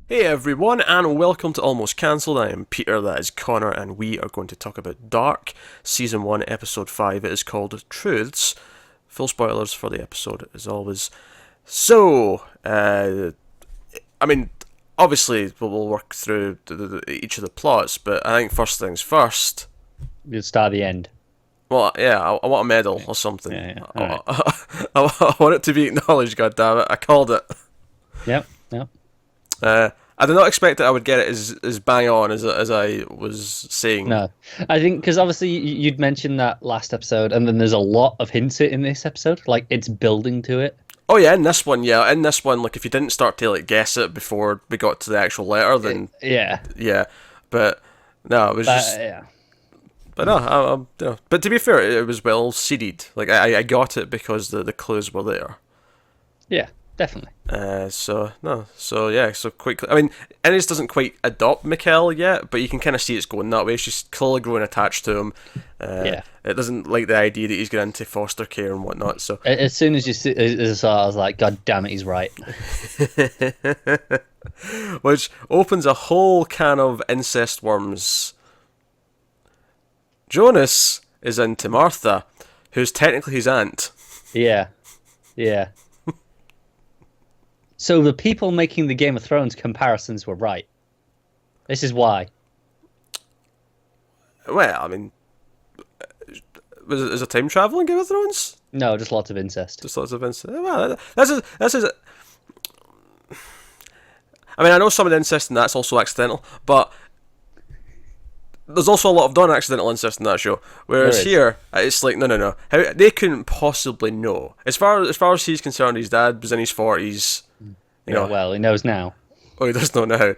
Hey everyone, and welcome to Almost Cancelled. I am Peter, that is Connor, and we are going to talk about Dark, Season 1, Episode 5. It is called Truths. Full spoilers for the episode, as always. So, obviously we'll work through each of the plots, but I think first things first. We'll start at the end. Well, yeah, I want a medal Yeah, or something. yeah, yeah. All I, right. I want it to be acknowledged, goddammit. I called it. Yep, yep. I did not expect that I would get it as bang on as I was saying. No, I think because obviously you'd mentioned that last episode, and then there's a lot of hints in this episode. Like it's building to it. Oh yeah, in this one, yeah, in this one, like if you didn't start to like guess it before we got to the actual letter, then Yeah, yeah, but no, it was just, yeah, but no, but to be fair, it was well seeded. Like I got it because the clues were there. yeah, definitely. So no, so yeah, so quite. I mean, Ennis doesn't quite adopt Mikkel yet, but you can kind of see it's going that way. She's clearly growing attached to him. Yeah. It doesn't like the idea that he's going into foster care and whatnot. So As soon as you see, as I saw, I was like, God damn it, he's right. which opens a whole can of incest worms. Jonas is into Martha, who's technically his aunt. Yeah, yeah. So the people making the Game of Thrones comparisons were right. This is why. Well, I mean, is a time travel in Game of Thrones? No, just lots of incest. Just lots of incest. Well, that's. I mean, I know some of the incest in that's also accidental, but there's also a lot of non-accidental incest in that show. There Whereas is. here, it's like no. How they couldn't possibly know. As far as he's concerned, his dad was in his 40s. You Yeah, know, well, he knows now. oh, he does not know.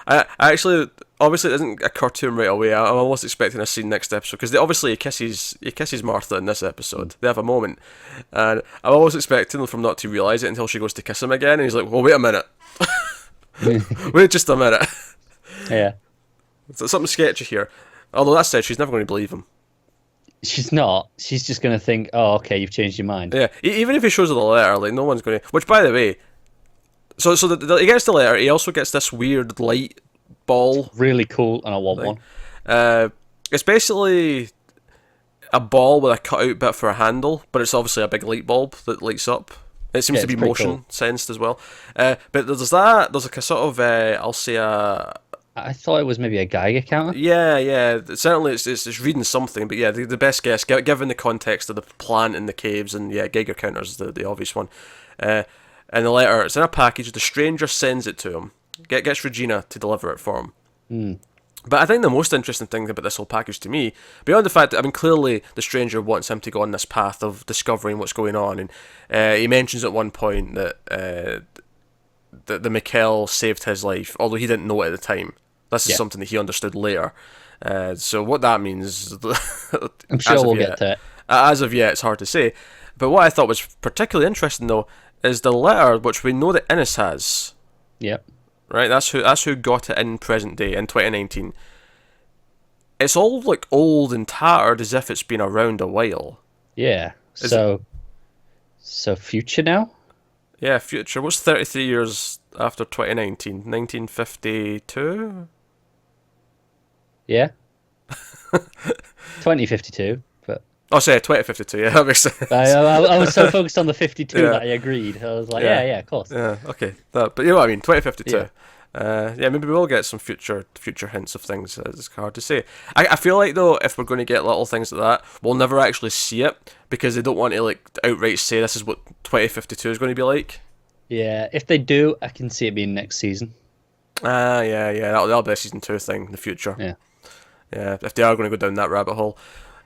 I actually, obviously, it doesn't occur to him right away. I'm almost expecting a scene next episode because obviously he kisses Martha in this episode. They have a moment, and I'm always expecting from not to realize it until she goes to kiss him again, and he's like, "Well, wait a minute, wait just a minute." Yeah. So something sketchy here. Although that said, she's never going to believe him. She's not. She's just going to think, oh, okay, you've changed your mind. Yeah, even if he shows her the letter, like no one's going to. Which, by the way, he gets the letter. He also gets this weird light ball. Really cool, and I want one. Uh, it's basically a ball with a cutout bit for a handle, but it's obviously a big light bulb that lights up. It seems Yeah, to it's be pretty motion cool. sensed as well. But there's that. There's like a sort of, I'll say I thought it was maybe a Geiger counter. yeah. Certainly, it's reading something. But yeah, the best guess, given the context of the plant in the caves, and yeah, Geiger counter's the obvious one. Uh, and the letter, it's in a package. The stranger sends it to him. Gets Regina to deliver it for him. Mm. But I think the most interesting thing about this whole package to me, beyond the fact that, I mean, clearly the stranger wants him to go on this path of discovering what's going on, and he mentions at one point that the Mikkel saved his life, although he didn't know it at the time. This is Yeah, something that he understood later. So what that means, I'm as sure of we'll get yet, to it. as of yet, it's hard to say. But what I thought was particularly interesting, though, is the letter which we know that Innes has. Yep. Right, that's who got it in present day in 2019. It's all like old and tattered as if it's been around a while. Yeah. Is it? So future now? Yeah, future. What's 33 years after 2019? 1952? Yeah. 2052. But Oh, sorry, 2052. Yeah, that makes sense. I was so focused on the 52 Yeah, that I agreed. I was like, yeah, yeah, of course. yeah. Okay, but you know what I mean. 2052. Yeah. Yeah, maybe we'll get some future hints of things. It's hard to say. I feel like though, if we're going to get little things like that, we'll never actually see it because they don't want to like outright say this is what 2052 is going to be like. Yeah. If they do, I can see it being next season. Yeah. That'll be a season 2 thing in the future. Yeah. Yeah, if they are going to go down that rabbit hole.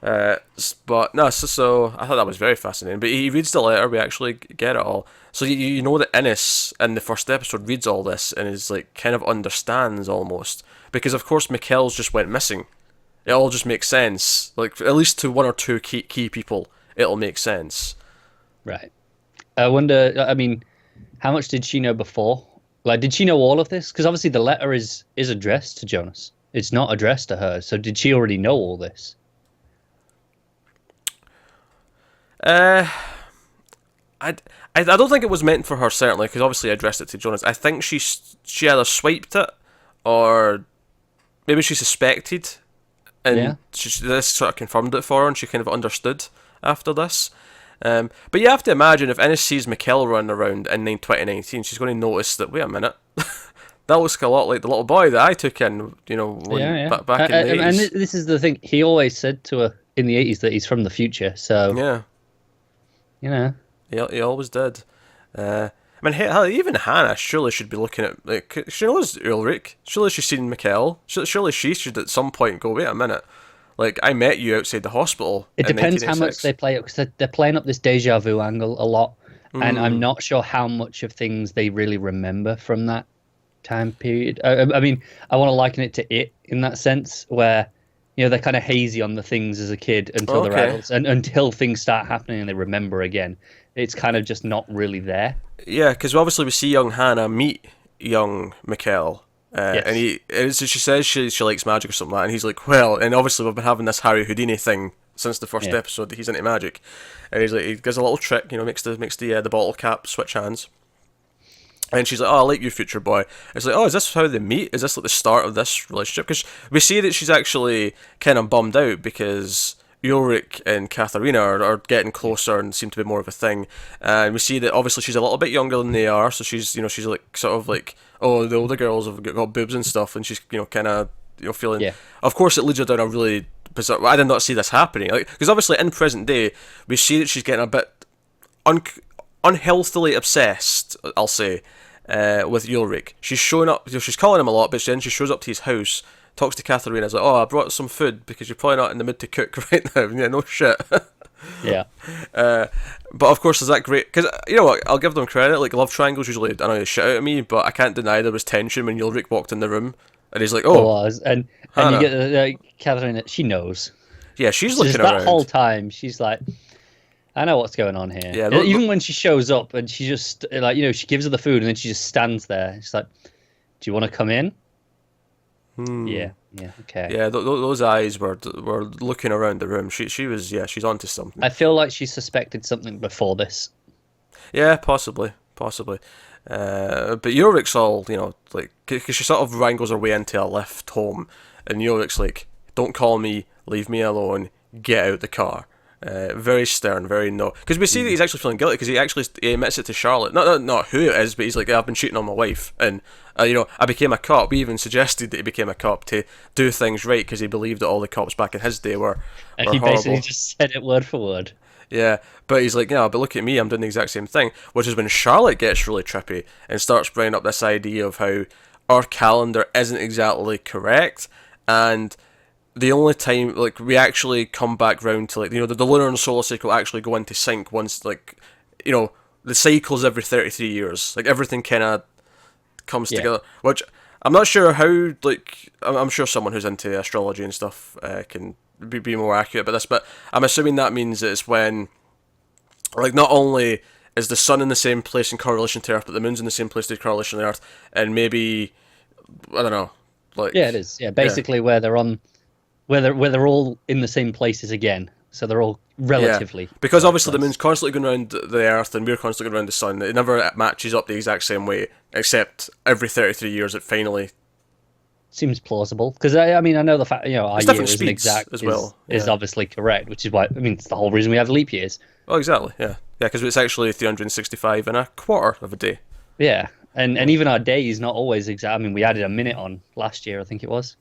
But no, so I thought that was very fascinating. But he reads the letter, we actually get it all. So you know that Innes in the first episode reads all this and is like kind of understands almost because of course Mikkel's just went missing. It all just makes sense. Like at least to one or two key people, it'll make sense. Right. I wonder, I mean, how much did she know before? Like, did she know all of this? Because obviously the letter is addressed to Jonas. It's not addressed to her. So did she already know all this? Uh, I don't think it was meant for her, certainly, because obviously I addressed it to Jonas. I think she either swiped it, or maybe she suspected, and Yeah. this sort of confirmed it for her, and she kind of understood after this. But you have to imagine, if Ennis sees Mikkel running around in 2019, she's going to notice that, wait a minute, that looks a lot like the little boy that I took in, back in the 80s. And this is the thing. He always said to her in the 80s that he's from the future. So, Yeah, you know. he always did. I mean, hell, even Hannah surely should be looking at, like, she knows Ulrich. Surely she's seen Mikkel. Surely she should at some point go, wait a minute, like, I met you outside the hospital. It in depends how much 1986. they play it, because they're playing up this deja vu angle a lot. And Hmm. I'm not sure how much of things they really remember from that time period. I mean, I want to liken it to It in that sense, where, they're kind of hazy on the things as a kid until they're Okay. adults, and until things start happening and they remember again. It's kind of just not really there. Yeah, because obviously we see young Hannah meet young Mikkel. Yes. And she says she likes magic or something like that, and he's like, well, and obviously we've been having this Harry Houdini thing since the first Yeah. episode that he's into magic, and he's like, he does a little trick, makes the bottle cap switch hands, and she's like, oh, I like you, future boy. It's like, oh, is this how they meet? Is this like the start of this relationship? Because we see that she's actually kind of bummed out because Ulrich and Katharina are getting closer and seem to be more of a thing. And we see that obviously she's a little bit younger than they are, so she's like sort of like, oh, the older girls have got boobs and stuff, and she's kind of feeling. Yeah. Of course, it leads her down a really bizarre. I did not see this happening, because obviously in present day we see that she's getting a bit unhealthily obsessed, I'll say, with Ulrich. She's showing up, she's calling him a lot, but then she shows up to his house, talks to Katharina, is like, oh, I brought some food because you're probably not in the mood to cook right now. Yeah, no shit. Yeah. But of course, there's that great, because you know what, I'll give them credit. Like, love triangles usually, I know they shit out at me, but I can't deny there was tension when Ulrich walked in the room, and he's like, It oh, was. And Hannah. you get Catherine, she knows. yeah, she's Just looking that around. whole time, she's like, I know what's going on here. Yeah, look- Even when she shows up and she just, she gives her the food and then she just stands there. She's like, do you want to come in? Yeah, okay. Yeah, those eyes were looking around the room. She was, yeah, she's onto something. I feel like she suspected something before this. Yeah, possibly. But Ulrich's all, like, because she sort of wrangles her way into a lift home, and Ulrich's like, don't call me, leave me alone, get out the car. Very stern, very no. Because we see that he's actually feeling guilty, because he admits it to Charlotte. Not who it is, but he's like, I've been cheating on my wife, and I became a cop. We even suggested that he became a cop to do things right, because he believed that all the cops back in his day were And were he horrible. basically just said it word for word. Yeah, but he's like, yeah, but look at me, I'm doing the exact same thing. Which is when Charlotte gets really trippy and starts bringing up this idea of how our calendar isn't exactly correct, and the only time, like, we actually come back round to, like, the lunar and solar cycle actually go into sync once, like, the cycle's every 33 years. Like, everything kind of comes Yeah. together. Which, I'm not sure how, like, I'm sure someone who's into astrology and stuff can be more accurate about this, but I'm assuming that means that it's when, like, not only is the sun in the same place in correlation to Earth, but the moon's in the same place in correlation to Earth, and maybe, I don't know, like... Yeah, it is. Yeah, basically where they're on, where they're all in the same places again. So they're all relatively. Because obviously the moon's constantly going around the Earth and we're constantly going around the sun. It never matches up the exact same way, except every 33 years it finally... Seems plausible, because I mean, I know the fact, our It's year different isn't speeds exact as well, is yeah. obviously correct, which is why, I mean, it's the whole reason we have leap years. Oh, exactly, yeah. Yeah, because it's actually 365 and a quarter of a day. Yeah, and even our day is not always exact. I mean, we added a minute on last year, I think it was.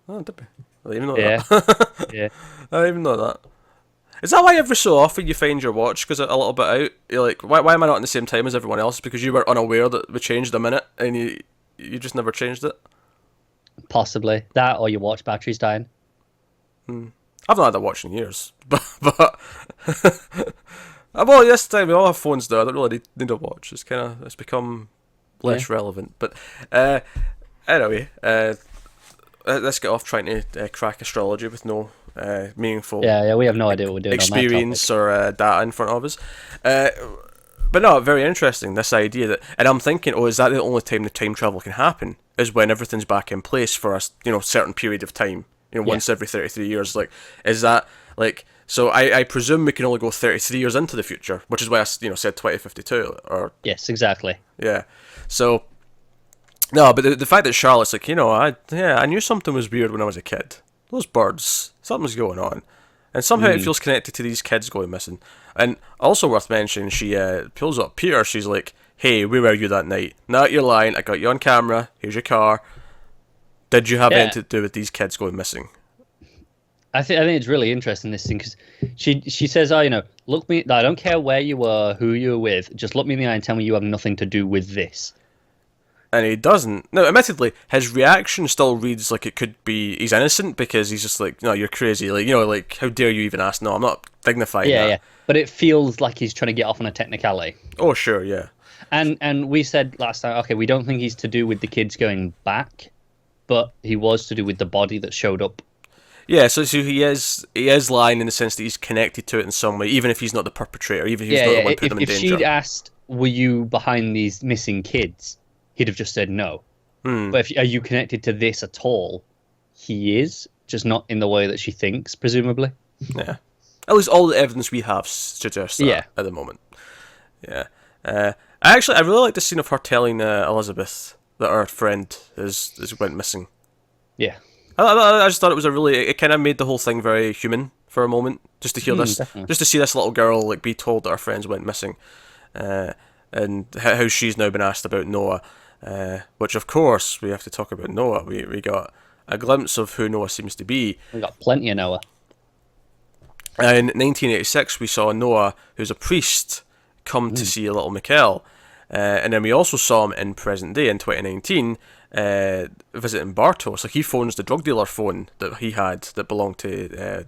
Oh, did we? I didn't even know Yeah, that. yeah. I didn't even know that. Is that why every so often you find your watch goes a little bit out? You're like, why am I not in the same time as everyone else? Because you were unaware that we changed a minute and you just never changed it? Possibly that, or your watch battery's dying. I've not had a watch in years, but well, this time we all have phones now. I don't really need a watch. It's become less relevant. But anyway, let's get off trying to crack astrology with no meaningful Yeah, we have no idea what we're doing experience or data in front of us. But no, very interesting, this idea that, and I'm thinking, oh, is that the only time the time travel can happen? Is when everything's back in place for a certain period of time, once every 33 years. Like, is that, like, So I presume we can only go 33 years into the future, which is why I said 2052 or Yes, exactly. yeah. So no, but the fact that Charlotte's like, I knew something was weird when I was a kid. Those birds, something's going on, and somehow it feels connected to these kids going missing. And also worth mentioning, she pulls up Peter. She's like, "Hey, where were you that night? Now you're lying. I got you on camera. Here's your car. Did you have anything to do with these kids going missing?" I think it's really interesting, this thing, because she says, "Oh, look me. I don't care where you were, who you were with. Just look me in the eye and tell me you have nothing to do with this." And he doesn't. Now, admittedly, his reaction still reads like it could be he's innocent, because he's just like, "No, you're crazy. Like how dare you even ask? No, I'm not dignifying that." Yeah. But it feels like he's trying to get off on a technicality. Oh, sure, yeah. And we said last time, okay, we don't think he's to do with the kids going back, but he was to do with the body that showed up. Yeah, so he is lying in the sense that he's connected to it in some way, even if he's not the perpetrator, even if he's not the one putting them in danger. If she'd asked, "Were you behind these missing kids?" he'd have just said no. But are you connected to this at all? He is, just not in the way that she thinks, presumably. Yeah. At least all the evidence we have suggests that at the moment. Yeah. I really like the scene of her telling Elizabeth that her friend is went missing. Yeah. I just thought it kind of made the whole thing very human for a moment, just to hear this, definitely. just to see this little girl like be told that her friends went missing, and how she's now been asked about Noah, which of course we have to talk about Noah. We got a glimpse of who Noah seems to be. We got plenty of Noah. In 1986, we saw Noah, who's a priest, come to see little Mikkel, and then we also saw him in present day in 2019. Visiting Bartos. Like, he phones the drug dealer phone that he had that belonged to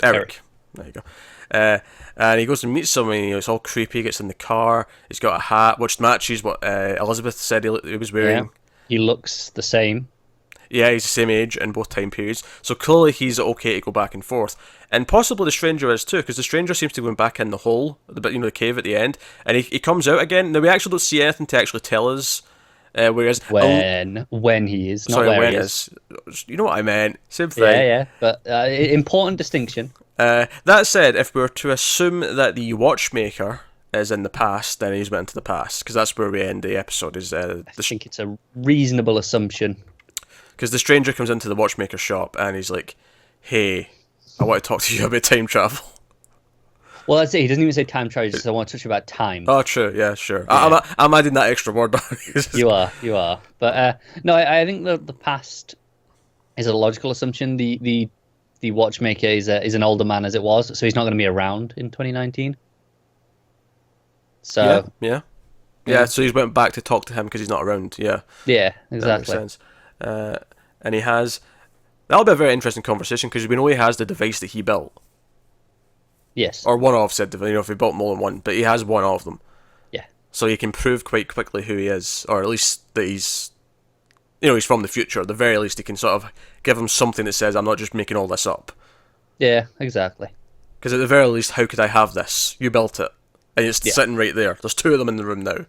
Eric. There you go. And he goes and meets someone. It's all creepy. He gets in the car. He's got a hat which matches what Elizabeth said he was wearing. Yeah. He looks the same. Yeah, he's the same age in both time periods. So clearly he's okay to go back and forth. And possibly the stranger is too, because the stranger seems to be going back in the hole, the cave at the end. And he comes out again. Now, we actually don't see anything to actually tell us whereas when he is, not where he is. You know what I meant. Same thing. Yeah. But important distinction. That said, if we were to assume that the watchmaker is in the past, then he's went into the past, because that's where we end the episode. I think it's a reasonable assumption. Because the stranger comes into the watchmaker's shop and he's like, "Hey, I want to talk to you about time travel." Well, that's it. He doesn't even say time travel. He just says, "I want to talk to you about time." Oh, true. Yeah, sure. Yeah. I'm adding that extra word. You are. But no, I think the past is a logical assumption. The watchmaker is an older man as it was, so he's not going to be around in 2019. So yeah. So he's went back to talk to him because he's not around. Yeah. Yeah, exactly. That makes sense. And he has. That'll be a very interesting conversation, because we know he has the device that he built. Yes. Or one of said device. If he built more than one, but he has one of them. Yeah. So he can prove quite quickly who he is, or at least that he's from the future. At the very least, he can sort of give him something that says, "I'm not just making all this up." Yeah, exactly. Because at the very least, how could I have this? You built it, and it's sitting right there. There's two of them in the room now.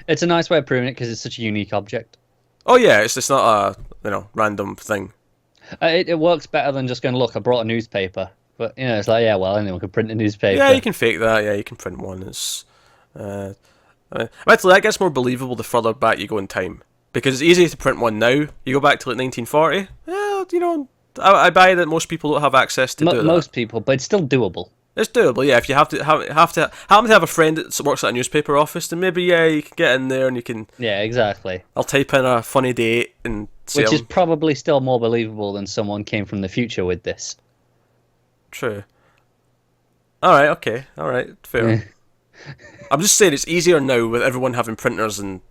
It's a nice way of proving it, because it's such a unique object. Oh yeah, it's not a random thing. It works better than just going, "Look, I brought a newspaper." But it's like, yeah, well, anyone can print a newspaper. Yeah, you can fake that. Yeah, you can print one. It's actually, that gets more believable the further back you go in time, because it's easy to print one now. You go back to like 1940. I buy that most people don't have access to do that. Most people, but it's still doable. It's doable, yeah. If you happen to have a friend that works at a newspaper office, then maybe you can get in there and you can. Yeah, exactly. I'll type in a funny date and. Which is probably still more believable than someone came from the future with this. True. Alright, okay. Alright, fair. I'm just saying it's easier now with everyone having printers and...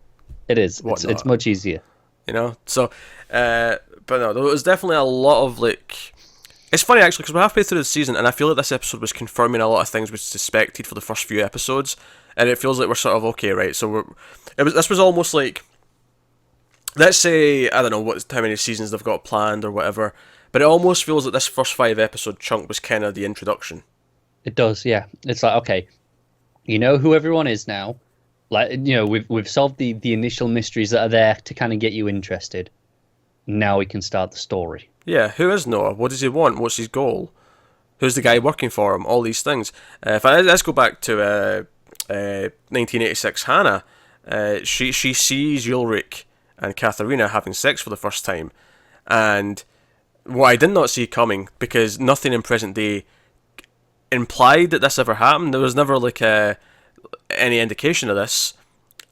It is. It's much easier. So... but no, there was definitely a lot of, like... It's funny, actually, because we're halfway through the season, and I feel like this episode was confirming a lot of things we suspected for the first few episodes, and it feels like we're sort of, okay, right, so this was almost like... Let's say, I don't know how many seasons they've got planned or whatever... But it almost feels like this first 5 episode chunk was kind of the introduction. It does, yeah. It's like, okay, you know who everyone is now. Like, we've solved the initial mysteries that are there to kind of get you interested. Now we can start the story. Yeah, who is Noah? What does he want? What's his goal? Who's the guy working for him? All these things. Let's go back to 1986 Hannah. She sees Ulrich and Katharina having sex for the first time, and what I did not see coming, because nothing in present day implied that this ever happened. There was never any indication of this.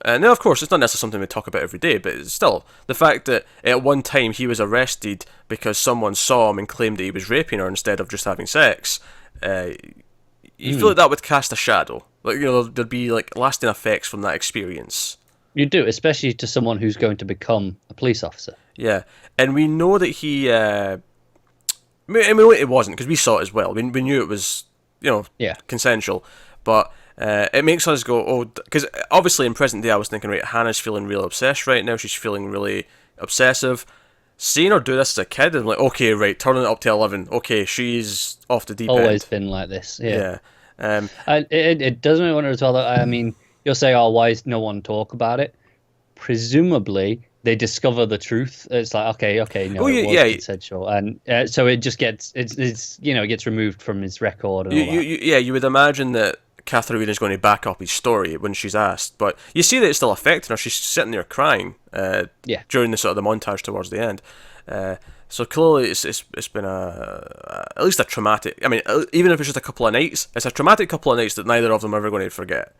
Now, of course, it's not necessarily something we talk about every day, but still, the fact that at one time he was arrested because someone saw him and claimed that he was raping her instead of just having sex, you feel like that would cast a shadow. There'd be lasting effects from that experience. You do, especially to someone who's going to become a police officer. Yeah, and we know that he. I mean, it wasn't, because we saw it as well. We knew it was, consensual, but. It makes us go, oh, because obviously in present day I was thinking, right, Hannah's feeling real obsessed right now, she's feeling really obsessive. Seeing her do this as a kid, I'm like, okay, right, turning it up to 11, okay, she's off the deep end. Always been like this, yeah. It does make me wonder as well, that, I mean, you'll say, oh, why is no one talk about it? Presumably, they discover the truth. It's like, okay, no, it was consensual, and so it just gets, it gets removed from his record and all that. You would imagine that Katharina's going to back up his story when she's asked, but you see that it's still affecting her. She's sitting there crying during the sort of the montage towards the end. So clearly it's been at least a traumatic, I mean, even if it's just a couple of nights, it's a traumatic couple of nights that neither of them are ever going to forget.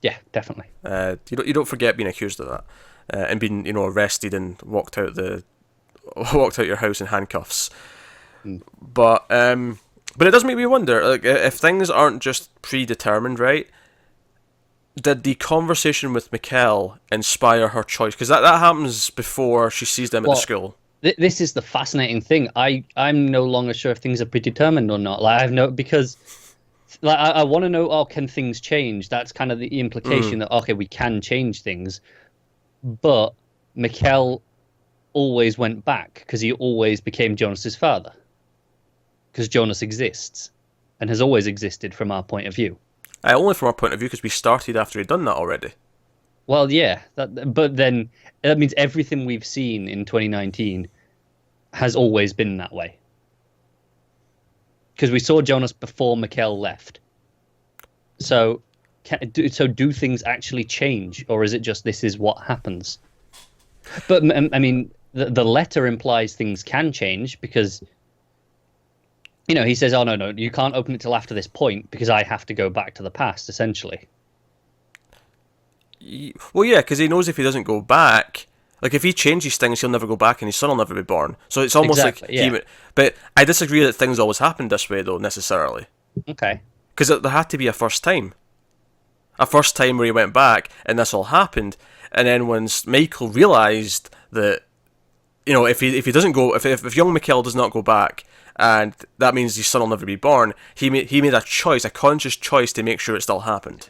Yeah, definitely. You don't forget being accused of that, and being arrested and walked out your house in handcuffs. But it does make me wonder, if things aren't just predetermined, right? Did the conversation with Mikkel inspire her choice? Because that happens before she sees them at the school. This is the fascinating thing. I'm no longer sure if things are predetermined or not. Because I want to know, can things change? That's kind of the implication that, okay, we can change things. But Mikkel always went back because he always became Jonas's father. Because Jonas exists, and has always existed from our point of view. Only from our point of view, because we started after he'd done that already. Well, yeah, but then that means everything we've seen in 2019 has always been that way. Because we saw Jonas before Mikkel left. So do things actually change, or is it just this is what happens? But, I mean, the letter implies things can change, because... he says, oh, no, you can't open it till after this point because I have to go back to the past, essentially. Well, yeah, because he knows if he doesn't go back, if he changes things, he'll never go back and his son will never be born. So it's almost But I disagree that things always happen this way, though, necessarily. Okay. Because there had to be a first time. A first time where he went back and this all happened. And then once Michael realised that, if he doesn't go, if young Mikkel does not go back, and that means his son will never be born, he made a conscious choice to make sure it still happened.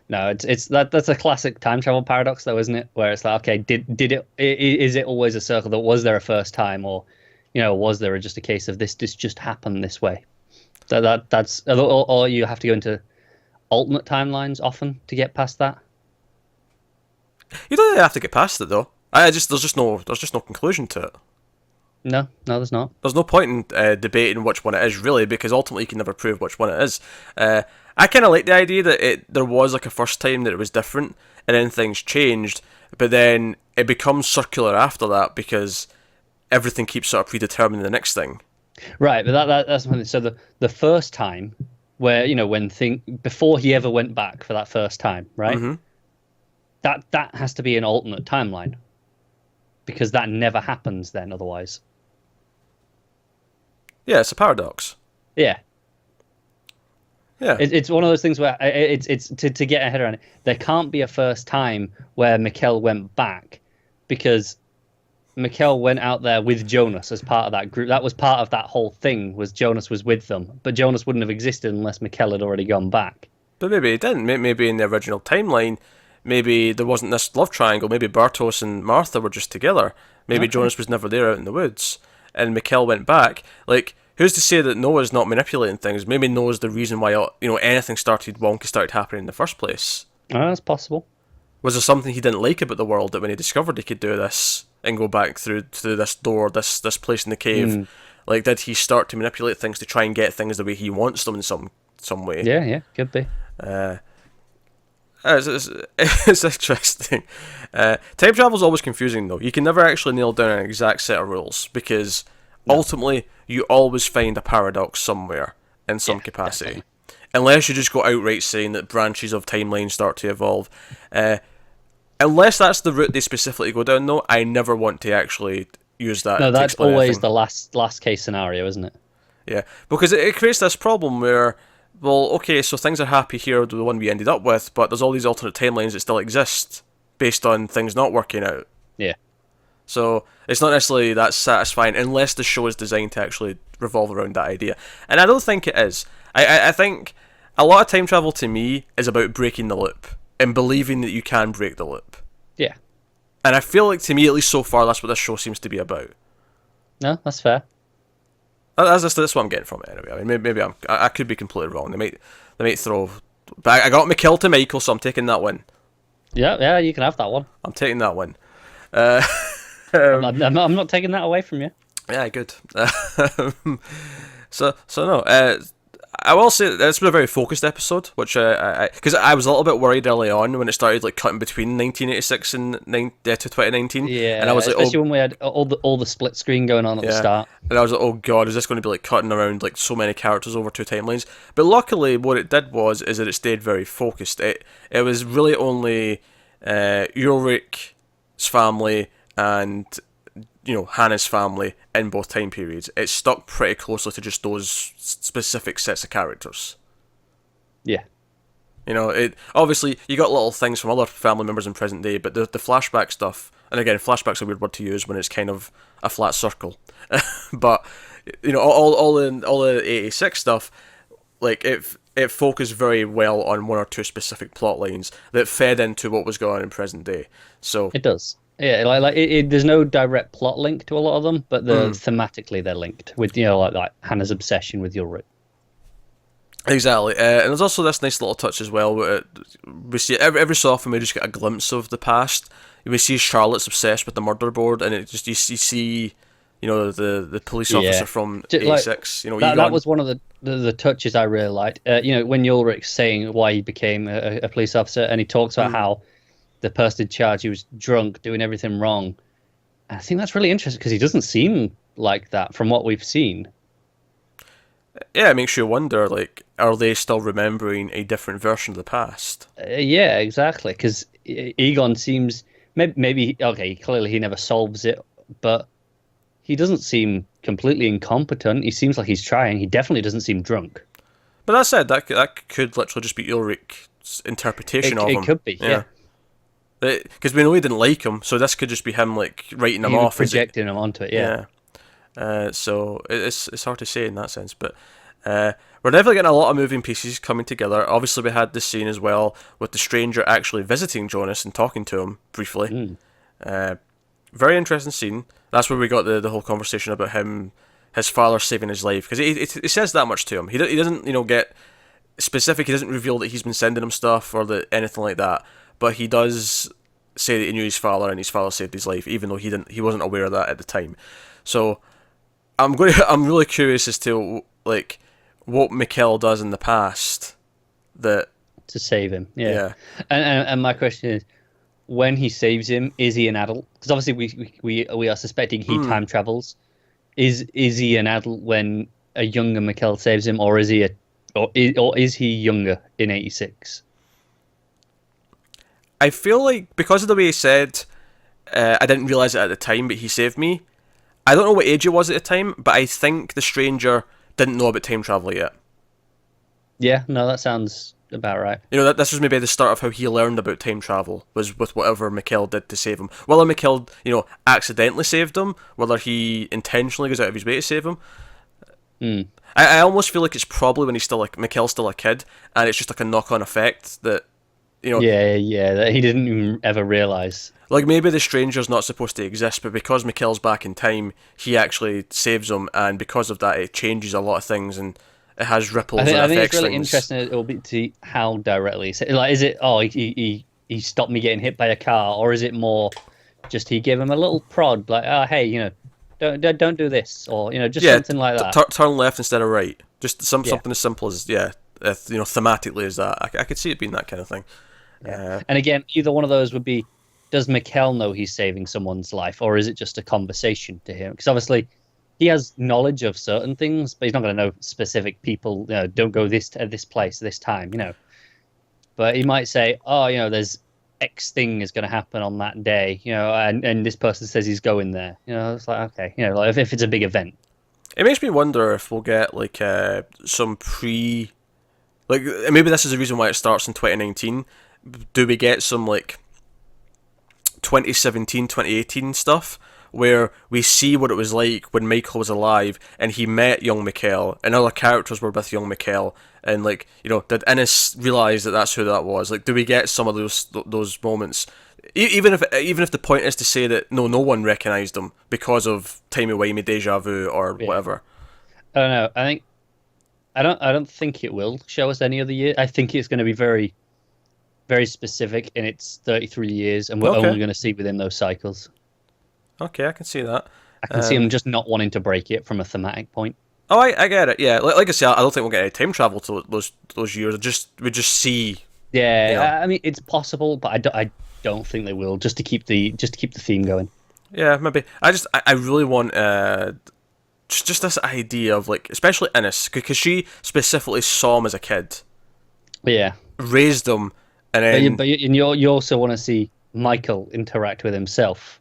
No, that's a classic time travel paradox, though, isn't it? Where it's like, okay, is it always a circle? That was there a first time, or was there just a case of this just happened this way? That's or you have to go into alternate timelines often to get past that. You don't really have to get past it, though. There's just no conclusion to it. No, there's not. There's no point in debating which one it is, really, because ultimately you can never prove which one it is. I kind of like the idea that there was a first time that it was different, and then things changed, but then it becomes circular after that because everything keeps sort of predetermining the next thing. Right, but that's something. So the first time, where before he ever went back for that first time, right? Mm-hmm. That has to be an alternate timeline, because that never happens then otherwise. Yeah, it's a paradox. Yeah. Yeah. It's one of those things where it's to get a head around it. There can't be a first time where Mikkel went back, because Mikkel went out there with Jonas as part of that group. That was part of that whole thing, was Jonas was with them. But Jonas wouldn't have existed unless Mikkel had already gone back. But maybe he didn't. Maybe in the original timeline, maybe there wasn't this love triangle. Maybe Bartos and Martha were just together. Maybe Jonas was never there out in the woods, and Mikkel went back. Who's to say that Noah's not manipulating things? Maybe Noah's the reason why anything wonky started happening in the first place. Oh, that's possible. Was there something he didn't like about the world that when he discovered he could do this and go back through this door, this place in the cave, Like, did he start to manipulate things to try and get things the way he wants them in some way? Yeah, could be. It's, it's interesting. Time travel is always confusing, though. You can never actually nail down an exact set of rules, because ultimately you always find a paradox somewhere in some capacity. Definitely. Unless you just go outright saying that branches of timelines start to evolve. Unless that's the route they specifically go down, though, I never want to actually use that. No, to that's explain always anything. the last case scenario, isn't it? Yeah, because it creates this problem where, well, okay, so things are happy here with the one we ended up with, but there's all these alternate timelines that still exist based on things not working out. Yeah. So it's not necessarily that satisfying unless the show is designed to actually revolve around that idea. And I don't think it is. I think a lot of time travel to me is about breaking the loop and believing that you can break the loop. Yeah. And I feel like, to me, at least so far, that's what this show seems to be about. No, that's fair. That's what I'm getting from it anyway. I mean, maybe I could be completely wrong. They might throw, but I got McKill to Michael, so I'm taking that win. Yeah, you can have that one. I'm taking that win. I'm not taking that away from you. Yeah, good. So no. I will say that it's been a very focused episode, which because I was a little bit worried early on when it started like cutting between 1986 and to 2019. Yeah, and I was like, especially when we had all the split screen going on at the start. And I was like, oh god, is this going to be like cutting around like so many characters over two timelines? But luckily, what it did is that it stayed very focused. It was really only Ulrich's family and Hannah's family in both time periods. It stuck pretty closely to just those specific sets of characters. Yeah. It obviously you got little things from other family members in present day, but the flashback stuff, and again, flashback's a weird word to use when it's kind of a flat circle. But all the 86 stuff, like it focused very well on one or two specific plot lines that fed into what was going on in present day. So it does. Yeah, there's no direct plot link to a lot of them, but thematically they're linked with like Hannah's obsession with Ulrich. Exactly, and there's also this nice little touch as well. Where we see every so often we just get a glimpse of the past. We see Charlotte's obsessed with the murder board, and it just you see the police officer from '86. That was one of the touches I really liked. When Ulrich's saying why he became a police officer, and he talks about how the person in charge, he was drunk, doing everything wrong. I think that's really interesting because he doesn't seem like that from what we've seen. Yeah, it makes you wonder, like, are they still remembering a different version of the past? Yeah, exactly. Because Egon seems maybe okay. Clearly, he never solves it, but he doesn't seem completely incompetent. He seems like he's trying. He definitely doesn't seem drunk. But that said, that could literally just be Ulrich's interpretation of him. It could be, yeah. Because we know he didn't like him, so this could just be him like writing him off, projecting him onto it. Yeah. So it's hard to say in that sense, but we're definitely getting a lot of moving pieces coming together. Obviously, we had this scene as well with the stranger actually visiting Jonas and talking to him briefly. Very interesting scene. That's where we got the whole conversation about his father saving his life, because he says that much to him. He doesn't get specific. He doesn't reveal that he's been sending him stuff or anything like that. But he does say that he knew his father and his father saved his life, even though he wasn't aware of that at the time. So I'm really curious as to like what Mikkel does in the past to save him. Yeah. And my question is, when he saves him, is he an adult? Because obviously we are suspecting he time travels. Is he an adult when a younger Mikkel saves him, or is he younger in '86? I feel like because of the way he said, I didn't realise it at the time, but he saved me. I don't know what age he was at the time, but I think the stranger didn't know about time travel yet. Yeah, no, that sounds about right. This was maybe the start of how he learned about time travel, was with whatever Mikkel did to save him. Whether Mikkel, accidentally saved him, whether he intentionally goes out of his way to save him. I almost feel like it's probably when Mikkel's still a kid, and it's just like a knock-on effect that. That he didn't even ever realise. Like, maybe the stranger's not supposed to exist, but because Mikkel's back in time, he actually saves him, and because of that, it changes a lot of things, and it has ripples and affects things. I think it's really interesting. It'll be to see how directly. Like, is it, he stopped me getting hit by a car, or is it more just he gave him a little prod, like, oh, hey, don't do this, or just Yeah, something like that. turn left instead of right. Just Yeah. something as simple as thematically as that. I could see it being that kind of thing. Yeah. And again, either one of those would be: does Mikkel know he's saving someone's life, or is it just a conversation to him? Because obviously, he has knowledge of certain things, but he's not going to know specific people. Don't go this to this place this time. But he might say, oh, there's X thing is going to happen on that day. And this person says he's going there. It's like, okay, like if it's a big event. It makes me wonder if we'll get like some like maybe this is the reason why it starts in 2019. Do we get some like 2017, 2018 stuff where we see what it was like when Michael was alive and he met young Mikkel and other characters were with young Mikkel, and like did Innes realize that that's who that was? Like, do we get some of those moments? Even if the point is to say that no one recognized him because of timey-wimey deja vu or whatever. I don't know. I don't think it will show us any other year. I think it's going to be very, very specific in its 33 years, and we're only going to see within those cycles. Okay, I can see that. I can see him just not wanting to break it from a thematic point. Oh, I get it. Yeah, like I say, I don't think we'll get any time travel to those years. We just see. Yeah, I mean it's possible, but I don't think they will. Just to keep the theme going. Yeah, maybe. I really want just this idea of like, especially Innes, because she specifically saw him as a kid. Yeah. Raised him, and then. But you also want to see Michael interact with himself.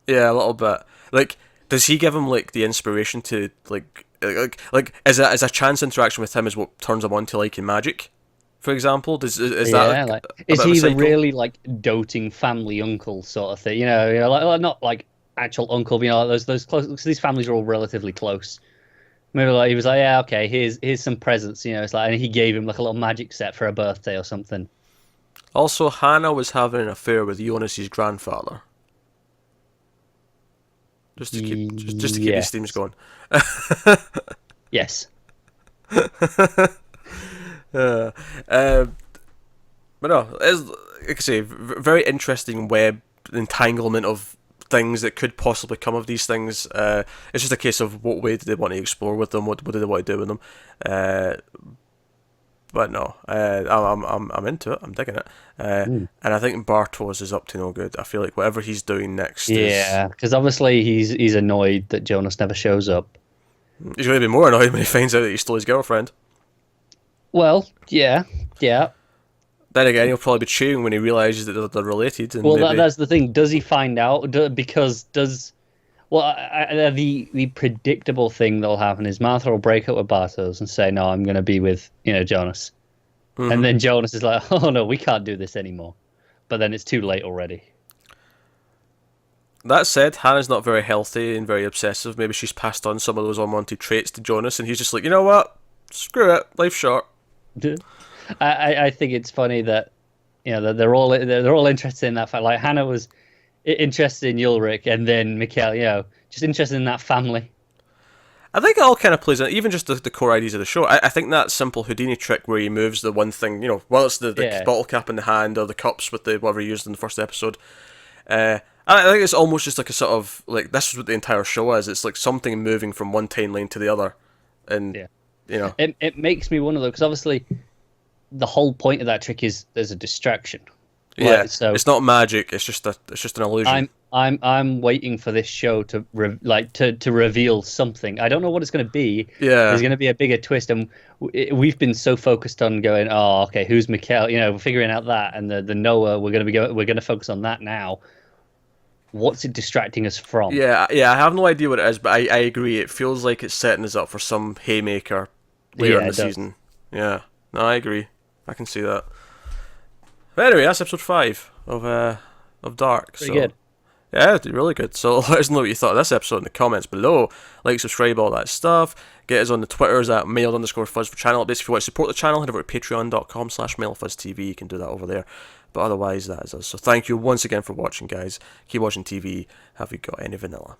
Yeah, a little bit. Like, does he give him like the inspiration to like is a chance interaction with him is what turns him on to liking magic, for example? Is that is he the really like doting family uncle sort of thing? Like not like actual uncle, those close, because these families are all relatively close. Maybe like he was like, yeah, okay, here's some presents, it's like, and he gave him like a little magic set for a birthday or something. Also, Hannah was having an affair with Jonas's grandfather. Just to keep these themes going. Yes. But no, it's, like I say, very interesting web entanglement of things that could possibly come of these things. It's just a case of what way do they want to explore with them, what do they want to do with them. But no, I'm into it. I'm digging it, and I think Bartos is up to no good. I feel like whatever he's doing next, because obviously he's annoyed that Jonas never shows up. He's going to be more annoyed when he finds out that he stole his girlfriend. Well, yeah. Then again, he'll probably be cheering when he realizes that they're related. And that's the thing. Does he find out? The predictable thing that'll happen is Martha will break up with Bartos and say, "No, I'm going to be with Jonas," and then Jonas is like, "Oh no, we can't do this anymore." But then it's too late already. That said, Hannah's not very healthy and very obsessive. Maybe she's passed on some of those unwanted traits to Jonas, and he's just like, you know what? Screw it. Life's short. I think it's funny that that they're all interested in that fact. Like Hannah was interested in Ulrich, and then Mikkel, just interested in that family. I think it all kind of plays in, even just the core ideas of the show. I think that simple Houdini trick where he moves the one thing, whether it's the bottle cap in the hand or the cups with the whatever he used in the first episode. I think it's almost just like a sort of like this is what the entire show is. It's like something moving from one timeline to the other, and it makes me wonder though, because obviously the whole point of that trick is there's a distraction. Yeah, so it's not magic. It's just an illusion. I'm waiting for this show to reveal something. I don't know what it's going to be. Yeah, there's going to be a bigger twist, and we've been so focused on going, oh, okay, who's Mikkel? Figuring out that, and the Noah. We're going to focus on that now. What's it distracting us from? Yeah. I have no idea what it is, but I agree. It feels like it's setting us up for some haymaker later in the season. Yeah, no, I agree. I can see that. But anyway, that's episode 5 of Dark. Pretty good. Yeah, really good. So let us know what you thought of this episode in the comments below. Like, subscribe, all that stuff. Get us on the Twitters at mailed_fuzz for channel updates. If you want to support the channel, head over to patreon.com/mailfuzztv. You can do that over there. But otherwise, that is us. So thank you once again for watching, guys. Keep watching TV. Have you got any vanilla?